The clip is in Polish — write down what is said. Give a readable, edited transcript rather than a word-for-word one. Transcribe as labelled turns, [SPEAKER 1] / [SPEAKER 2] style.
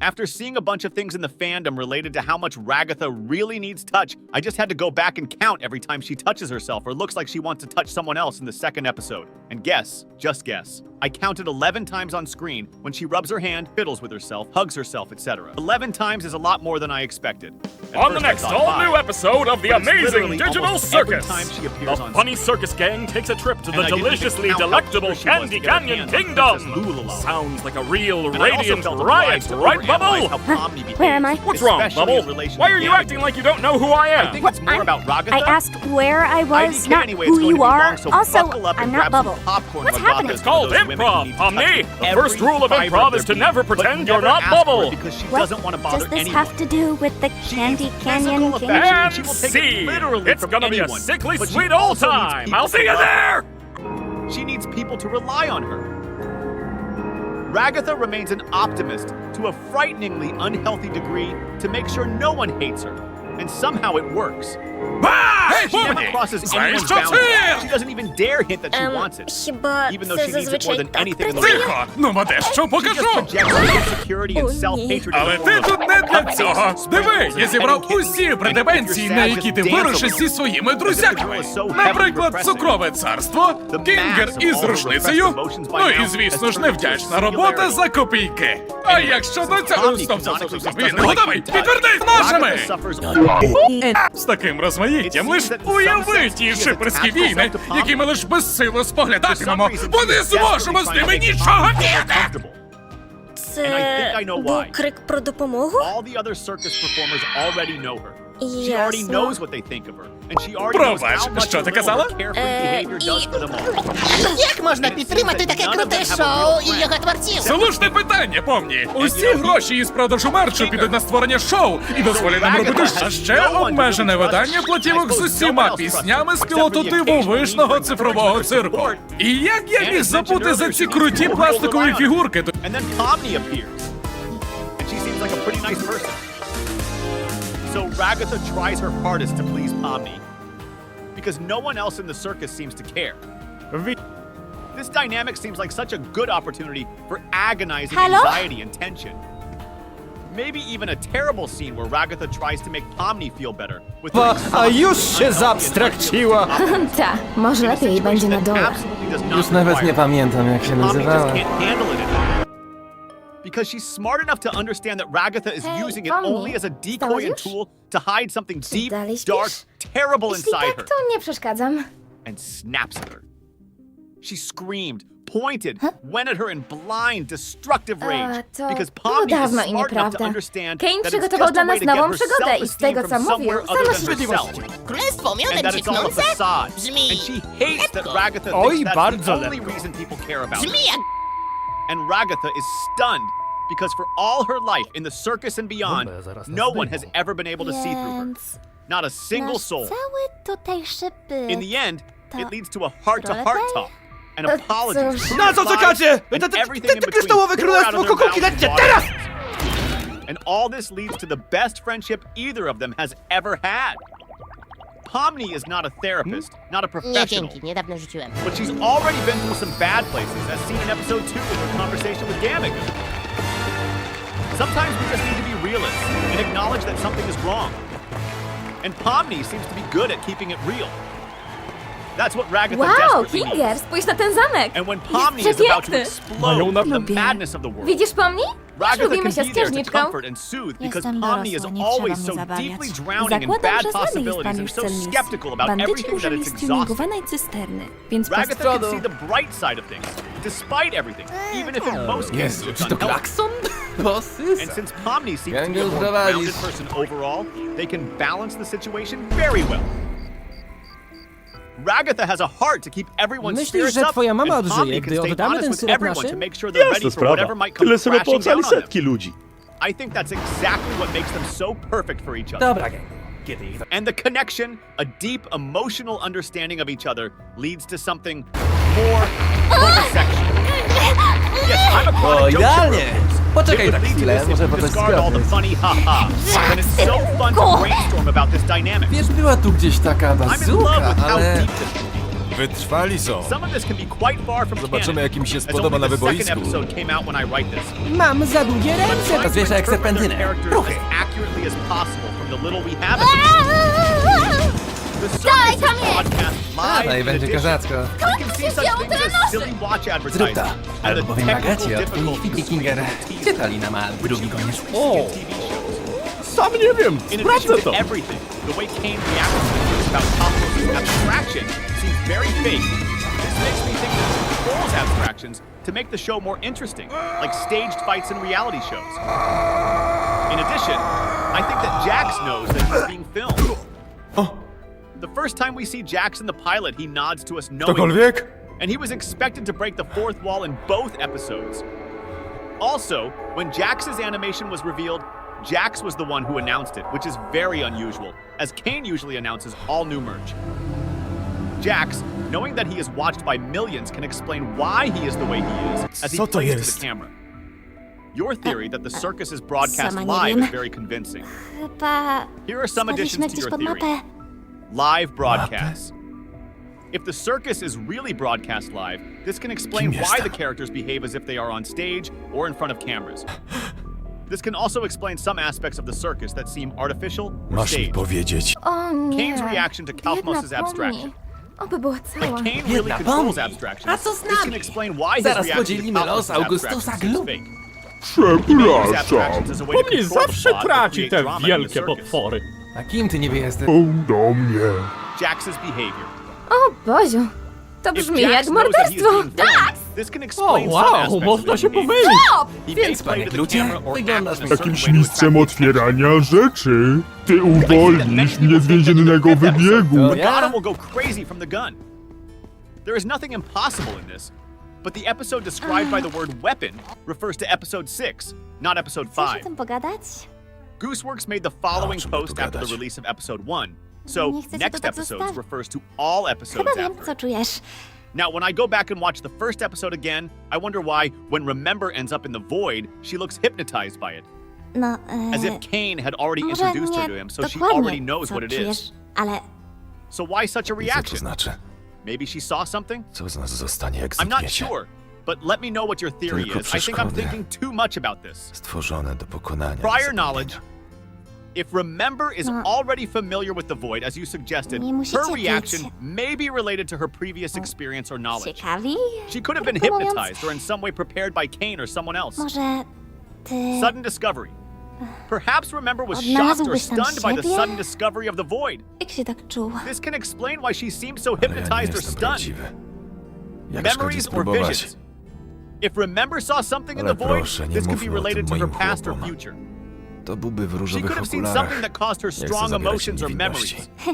[SPEAKER 1] After seeing a bunch of things in the fandom related to how much Ragatha really needs touch, I just had to go back and count every time she touches herself or looks like she wants to touch someone else in the second episode. And guess, just guess, I counted 11 times on screen when she rubs her hand, fiddles with herself, hugs herself, etc. 11 times is a lot more than I expected.
[SPEAKER 2] On the next all-new episode of the Amazing Digital Circus, the funny circus gang takes a trip to the deliciously delectable Candy Canyon Kingdom. Sounds like a real radiant riot, right, Bubble?
[SPEAKER 3] Where am I?
[SPEAKER 2] What's wrong, Bubble? Why are you acting like you don't know who I am?
[SPEAKER 1] I think it's more about Ragatha.
[SPEAKER 3] I asked where I was, not who you are. Also, I'm not Bubble. What's happening?
[SPEAKER 2] It's called improv, Pomni. The first rule of improv is to never pretend you're not Bubble.
[SPEAKER 3] What does this have to do with the Candy Canyon Kingdom?
[SPEAKER 2] And see, it's gonna be a sickly sweet old time. I'll see you there!
[SPEAKER 1] She needs people to rely on her. Ragatha remains an optimist to a frighteningly unhealthy degree to make sure no one hates her. And somehow it works. She never crosses anyone's boundaries. She doesn't even dare hint that she wants it. Even though she needs it more than anything in the world.
[SPEAKER 2] Тихо! Ну, дещо покажу! Але ти тут не для цього! Диви, я зібрав усі претензії, на які ти вирушиш зі своїми друзяками. Наприклад, Цукрове царство, Кінгер із рушницею, ну і, звісно ж, невдячна робота за копійки. А якщо до цього... Стоп, він готовий! Підтвердись нашими! З таким розмаїттям лиш уяви ті шиперські війни, які ми лиш безсило споглядатимемо, бо не зможемо з ними нічого діяти!
[SPEAKER 4] Це був крик про допомогу? Ясно.
[SPEAKER 2] Пробач, що ти казала?
[SPEAKER 5] Як можна підтримати таке круте шоу і його творців?
[SPEAKER 2] Слушне питання, Помні. Усі гроші із продажу мерчу підуть на створення шоу і дозволять нам робити ще обмежене видання платівок з усіма піснями з пілоту дивовижного цифрового цирку. І як я міг забути за ці круті пластикові фігурки?
[SPEAKER 1] So Ragatha tries her hardest to please Pomni, because no one else in the circus seems to care. This dynamic seems like such a good opportunity for agonizing anxiety and tension. Maybe even a terrible scene where Ragatha tries to make Pomni feel better.
[SPEAKER 6] A już się zabstrakciła!
[SPEAKER 3] Ta, może lepiej będzie na dole.
[SPEAKER 6] Już nawet nie pamiętam, jak się nazywała.
[SPEAKER 1] Because she's smart enough to understand that Ragatha is using it only as a decoy and tool to hide something deep, dark, terrible inside her.
[SPEAKER 3] To nie przeszkadzam.
[SPEAKER 1] And snaps at her. She screamed, pointed, went at her in blind, destructive rage. Because Pomni is smart enough to understand
[SPEAKER 3] Kane
[SPEAKER 1] that it's
[SPEAKER 3] przygotował
[SPEAKER 1] just
[SPEAKER 3] dla
[SPEAKER 1] a way
[SPEAKER 3] nas
[SPEAKER 1] to get
[SPEAKER 3] nową
[SPEAKER 1] her
[SPEAKER 3] przygodę i z
[SPEAKER 1] self-esteem
[SPEAKER 3] tego,
[SPEAKER 1] from
[SPEAKER 3] co mówił,
[SPEAKER 1] somewhere other than herself.
[SPEAKER 5] Królestwo
[SPEAKER 1] And
[SPEAKER 5] miodem
[SPEAKER 1] that it's all a
[SPEAKER 5] ciknące?
[SPEAKER 1] facade.
[SPEAKER 5] Brzmi
[SPEAKER 1] And she hates that Ragatha
[SPEAKER 6] Oj,
[SPEAKER 1] thinks that's
[SPEAKER 6] bardzo
[SPEAKER 1] the only
[SPEAKER 6] lepko.
[SPEAKER 1] reason people care about her.
[SPEAKER 5] Brzmi jak...
[SPEAKER 1] And Ragatha is stunned because for all her life in the circus and beyond, no one has ever been able to see through her. Not a single soul. In the end, it leads to a heart-to-heart talk, and apologies.
[SPEAKER 6] Na co czekacie? Te kryształowe królestwo kukułki, lećcie teraz!
[SPEAKER 1] And all this leads to the best friendship either of them has ever had. Pomni is not a therapist, not a
[SPEAKER 5] Nie,
[SPEAKER 1] professional,
[SPEAKER 5] dzięki, niedawno rzuciłem.
[SPEAKER 1] but she's already been through some bad places, as seen in episode 2 with her conversation with Gamiga. Sometimes we just need to be realists and acknowledge that something is wrong. And Pomni seems to be good at keeping it real. That's what Ragatha
[SPEAKER 3] Wow,
[SPEAKER 1] desperately
[SPEAKER 3] Kinger,
[SPEAKER 1] needs.
[SPEAKER 3] spójrz na ten zamek!
[SPEAKER 1] And when Pomni is about to
[SPEAKER 3] przepiękny.
[SPEAKER 1] explode from the madness of the world,
[SPEAKER 3] Widzisz Pomni? Też
[SPEAKER 1] Ragatha
[SPEAKER 3] lubimy
[SPEAKER 1] can
[SPEAKER 3] się
[SPEAKER 1] be
[SPEAKER 3] z
[SPEAKER 1] there to
[SPEAKER 3] księżniczką.
[SPEAKER 1] comfort and soothe because
[SPEAKER 7] Jestem
[SPEAKER 1] Pomni is
[SPEAKER 7] dorosła, nie trzeba
[SPEAKER 1] always
[SPEAKER 7] mnie
[SPEAKER 1] so
[SPEAKER 7] zabawiać.
[SPEAKER 1] deeply drowning in
[SPEAKER 7] Zakładam,
[SPEAKER 1] bad
[SPEAKER 7] że znany jest
[SPEAKER 1] possibilities
[SPEAKER 7] pan
[SPEAKER 1] and
[SPEAKER 7] już
[SPEAKER 1] so
[SPEAKER 7] celnik.
[SPEAKER 1] skeptical about
[SPEAKER 7] Bandyci
[SPEAKER 1] everything that
[SPEAKER 7] użyli
[SPEAKER 1] it's exhausting.
[SPEAKER 7] stuningowanej cysterny, więc
[SPEAKER 1] Ragatha can see the bright side of things, despite everything, even if in most cases
[SPEAKER 6] Jezu,
[SPEAKER 1] it's
[SPEAKER 6] czy to
[SPEAKER 1] unhealthy.
[SPEAKER 6] klakson?
[SPEAKER 1] And since Pomni seems to be a more grounded person overall, they can balance the situation very well. Ragatha has a heart to keep everyone's
[SPEAKER 6] Myślisz,
[SPEAKER 1] spirits
[SPEAKER 6] że
[SPEAKER 1] up,
[SPEAKER 6] twoja mama
[SPEAKER 1] and
[SPEAKER 6] odżyje,
[SPEAKER 1] Pomni can
[SPEAKER 6] gdy
[SPEAKER 1] stay
[SPEAKER 6] oddamy
[SPEAKER 1] honest
[SPEAKER 6] ten
[SPEAKER 1] with
[SPEAKER 6] syrop
[SPEAKER 1] everyone to
[SPEAKER 6] naszym?
[SPEAKER 1] make sure they're ready
[SPEAKER 8] Jasna
[SPEAKER 1] for whatever
[SPEAKER 8] sprawa.
[SPEAKER 1] might come
[SPEAKER 8] Tyle sobie
[SPEAKER 1] crashing down
[SPEAKER 8] poocali
[SPEAKER 1] on them.
[SPEAKER 8] setki ludzi.
[SPEAKER 1] I think that's exactly what makes them so perfect for each other.
[SPEAKER 6] Dobra, kiedy ich...
[SPEAKER 1] And the connection, a deep emotional understanding of each other, leads to something more homosexual. Yes, I'm a chronic joke
[SPEAKER 6] idealnie.
[SPEAKER 1] shipper.
[SPEAKER 6] Poczekaj
[SPEAKER 1] It
[SPEAKER 6] tak
[SPEAKER 1] would lead to
[SPEAKER 6] chwilę,
[SPEAKER 1] this
[SPEAKER 6] muszę
[SPEAKER 1] if we
[SPEAKER 6] po coś
[SPEAKER 1] discard all the
[SPEAKER 6] sprawdzić.
[SPEAKER 1] funny ha-ha. And it's so fun to brainstorm about this dynamic.
[SPEAKER 6] Wiesz, była tu gdzieś taka
[SPEAKER 1] I'm in love
[SPEAKER 6] bazuka,
[SPEAKER 1] with how
[SPEAKER 6] ale...
[SPEAKER 1] deep this can be.
[SPEAKER 8] Wytrwali są.
[SPEAKER 1] Some of this can be quite far from
[SPEAKER 8] Zobaczymy,
[SPEAKER 1] canon,
[SPEAKER 8] jak im się
[SPEAKER 1] as
[SPEAKER 8] spodoba
[SPEAKER 1] only
[SPEAKER 8] na
[SPEAKER 1] the second
[SPEAKER 8] wyboisku.
[SPEAKER 1] episode came out when I write this.
[SPEAKER 6] Mam za długie ręce.
[SPEAKER 1] To
[SPEAKER 6] Zwierzę jak serpentynę. Ruchy.
[SPEAKER 1] As accurately as possible from the little we have at the Circus is broadcast live
[SPEAKER 6] Dawaj,
[SPEAKER 1] in
[SPEAKER 6] będzie
[SPEAKER 1] addition.
[SPEAKER 6] kozacko.
[SPEAKER 1] We can see such things as silly watch
[SPEAKER 6] Zrób
[SPEAKER 1] advertising
[SPEAKER 6] to.
[SPEAKER 1] and
[SPEAKER 6] Albo
[SPEAKER 1] the
[SPEAKER 6] powiem
[SPEAKER 1] technical
[SPEAKER 6] Agacie od tej
[SPEAKER 1] difficulties
[SPEAKER 6] Kinger. Gdzie ta lina ma drugi koniec?
[SPEAKER 1] of TV shows.
[SPEAKER 9] Sam nie wiem,
[SPEAKER 1] In
[SPEAKER 9] sprawdzę
[SPEAKER 1] addition
[SPEAKER 9] to.
[SPEAKER 1] to everything, the way Kane reacts to news about Cosmos' abstraction seems very fake. This makes me think that he controls abstractions to make the show more interesting, like staged fights in reality shows. In addition, I think that Jax knows that he's being filmed. The first time we see Jax in the pilot, he nods to us knowingly,
[SPEAKER 8] Ktokolwiek?
[SPEAKER 1] and he was expected to break the fourth wall in both episodes. Also, when Jax's animation was revealed, Jax was the one who announced it, which is very unusual, as Kane usually announces all new merch. Jax, knowing that he is watched by millions, can explain why he is the way he is, as he
[SPEAKER 8] Co to
[SPEAKER 1] plays to
[SPEAKER 8] jest?
[SPEAKER 1] the camera. Your theory that the circus is broadcast
[SPEAKER 3] sama nie
[SPEAKER 1] live
[SPEAKER 3] wiem.
[SPEAKER 1] is very convincing.
[SPEAKER 3] Chyba
[SPEAKER 1] Here are some
[SPEAKER 3] spadliśmy
[SPEAKER 1] additions to
[SPEAKER 3] gdzieś
[SPEAKER 1] your
[SPEAKER 3] pod
[SPEAKER 1] theory.
[SPEAKER 3] mapę.
[SPEAKER 1] Live broadcasts. If the circus is really broadcast live, this can explain
[SPEAKER 8] Kim
[SPEAKER 1] why
[SPEAKER 8] jestem?
[SPEAKER 1] the characters behave as if they are on stage or in front of cameras. This can also explain some aspects of the circus that seem artificial or
[SPEAKER 8] Masz mi
[SPEAKER 1] staged.
[SPEAKER 8] powiedzieć.
[SPEAKER 3] O nie.
[SPEAKER 1] Kane's reaction to Kaufmos's
[SPEAKER 3] Biedna
[SPEAKER 1] abstraction.
[SPEAKER 3] Pomni. Oby była cała.
[SPEAKER 1] Kane really
[SPEAKER 6] Biedna
[SPEAKER 1] controls
[SPEAKER 6] Pomni.
[SPEAKER 1] abstractions.
[SPEAKER 6] A co z
[SPEAKER 1] This can
[SPEAKER 6] nami?
[SPEAKER 1] explain why his
[SPEAKER 6] Zaraz
[SPEAKER 1] reaction to
[SPEAKER 6] podzielimy los
[SPEAKER 1] Kaufmos's
[SPEAKER 6] Augustusa
[SPEAKER 1] abstractions is
[SPEAKER 6] Glu.
[SPEAKER 1] fake. He may use abstractions as a way to
[SPEAKER 9] Pomni
[SPEAKER 1] control the
[SPEAKER 9] zawsze
[SPEAKER 1] plot or
[SPEAKER 9] traci
[SPEAKER 1] create
[SPEAKER 9] te
[SPEAKER 1] drama in the
[SPEAKER 9] wielkie
[SPEAKER 1] circus.
[SPEAKER 9] potwory.
[SPEAKER 6] A kim ty niby jesteś?
[SPEAKER 8] Do mnie.
[SPEAKER 1] Jax's behavior.
[SPEAKER 3] O Boziu. To
[SPEAKER 1] If
[SPEAKER 3] brzmi
[SPEAKER 1] Jax
[SPEAKER 3] jak
[SPEAKER 1] knows that he is
[SPEAKER 3] morderstwo.
[SPEAKER 1] being filmed, this can
[SPEAKER 9] O
[SPEAKER 1] explain some
[SPEAKER 9] wow,
[SPEAKER 1] aspects
[SPEAKER 9] można
[SPEAKER 1] of
[SPEAKER 9] się
[SPEAKER 1] his behavior.
[SPEAKER 9] pomylić.
[SPEAKER 1] He may
[SPEAKER 6] Więc,
[SPEAKER 1] play
[SPEAKER 6] panie
[SPEAKER 1] to the
[SPEAKER 6] Glucie,
[SPEAKER 1] camera or
[SPEAKER 6] wyglądasz
[SPEAKER 1] act in a certain
[SPEAKER 8] Jakimś
[SPEAKER 1] way to
[SPEAKER 8] mistrzem
[SPEAKER 1] attract
[SPEAKER 8] otwierania rzeczy. Ty uwolnisz mnie z więziennego wybiegu.
[SPEAKER 6] To
[SPEAKER 1] The
[SPEAKER 6] ja?
[SPEAKER 1] Gotham will go crazy from the gun. There is nothing impossible in this, but the episode described by the word weapon refers to episode 6, not episode
[SPEAKER 3] Chcesz o
[SPEAKER 1] 5.
[SPEAKER 3] tym pogadać?
[SPEAKER 1] Gooseworks made the following
[SPEAKER 8] czym
[SPEAKER 1] post
[SPEAKER 8] tu
[SPEAKER 1] after the
[SPEAKER 8] gadać?
[SPEAKER 1] release of episode 1, so
[SPEAKER 3] Nie chcecie to
[SPEAKER 1] next
[SPEAKER 3] tak
[SPEAKER 1] episodes
[SPEAKER 3] zostawić.
[SPEAKER 1] refers to all episodes
[SPEAKER 3] Chyba wiem,
[SPEAKER 1] after.
[SPEAKER 3] co czujesz.
[SPEAKER 1] Now, when I go back and watch the first episode again, I wonder why, when Remember ends up in the void, she looks hypnotized by it,
[SPEAKER 3] No,
[SPEAKER 1] as if Kane had already
[SPEAKER 3] może
[SPEAKER 1] introduced her
[SPEAKER 3] nie
[SPEAKER 1] to him, so she
[SPEAKER 3] dokładnie,
[SPEAKER 1] already knows
[SPEAKER 3] co
[SPEAKER 1] what it
[SPEAKER 3] czujesz,
[SPEAKER 1] is.
[SPEAKER 3] ale
[SPEAKER 1] So why such a
[SPEAKER 8] Co to
[SPEAKER 1] reaction?
[SPEAKER 8] znaczy?
[SPEAKER 1] Maybe she saw something?
[SPEAKER 8] Co z nas zostanie, jak
[SPEAKER 1] I'm not
[SPEAKER 8] znikniecie?
[SPEAKER 1] sure, but let me know what your theory
[SPEAKER 8] Tylko
[SPEAKER 1] is. I think I'm
[SPEAKER 8] przeszkody.
[SPEAKER 1] thinking too much about this.
[SPEAKER 8] Stworzone do pokonania. i
[SPEAKER 1] Prior
[SPEAKER 8] zapomnienia.
[SPEAKER 1] knowledge. If Remember is
[SPEAKER 3] No.
[SPEAKER 1] already familiar with the void, as you suggested,
[SPEAKER 3] Nie musicie
[SPEAKER 1] her reaction
[SPEAKER 3] być.
[SPEAKER 1] may be related to her previous experience or knowledge.
[SPEAKER 3] ciekawi?
[SPEAKER 1] She could have been
[SPEAKER 3] Krótko mówiąc,
[SPEAKER 1] hypnotized or in some way prepared by Kane or someone else.
[SPEAKER 3] Może ty...
[SPEAKER 1] Sudden discovery. Perhaps Remember was shocked or
[SPEAKER 3] Odnalazłbyś tam
[SPEAKER 1] stunned by the
[SPEAKER 3] siebie?
[SPEAKER 1] sudden discovery of the void.
[SPEAKER 3] Jak się tak czuła?
[SPEAKER 1] This can explain why she seemed so
[SPEAKER 8] Ale ja nie
[SPEAKER 1] hypnotized or
[SPEAKER 8] jestem
[SPEAKER 1] stunned.
[SPEAKER 8] prawdziwy. Jak szkodzi
[SPEAKER 1] Memories or
[SPEAKER 8] spróbować?
[SPEAKER 1] visions. If Remember saw something in
[SPEAKER 8] Ale
[SPEAKER 1] the void,
[SPEAKER 8] proszę, nie
[SPEAKER 1] this could be
[SPEAKER 8] mówmy o
[SPEAKER 1] related
[SPEAKER 8] tym
[SPEAKER 1] to her
[SPEAKER 8] moim
[SPEAKER 1] past or
[SPEAKER 8] chłopom.
[SPEAKER 1] future.
[SPEAKER 8] To byłby w
[SPEAKER 1] She
[SPEAKER 8] różowych
[SPEAKER 1] could have seen
[SPEAKER 8] okularach.
[SPEAKER 1] something that caused her
[SPEAKER 8] Nie chcę
[SPEAKER 1] strong
[SPEAKER 8] zabierać
[SPEAKER 1] emotions or
[SPEAKER 8] niewinności.
[SPEAKER 1] memories.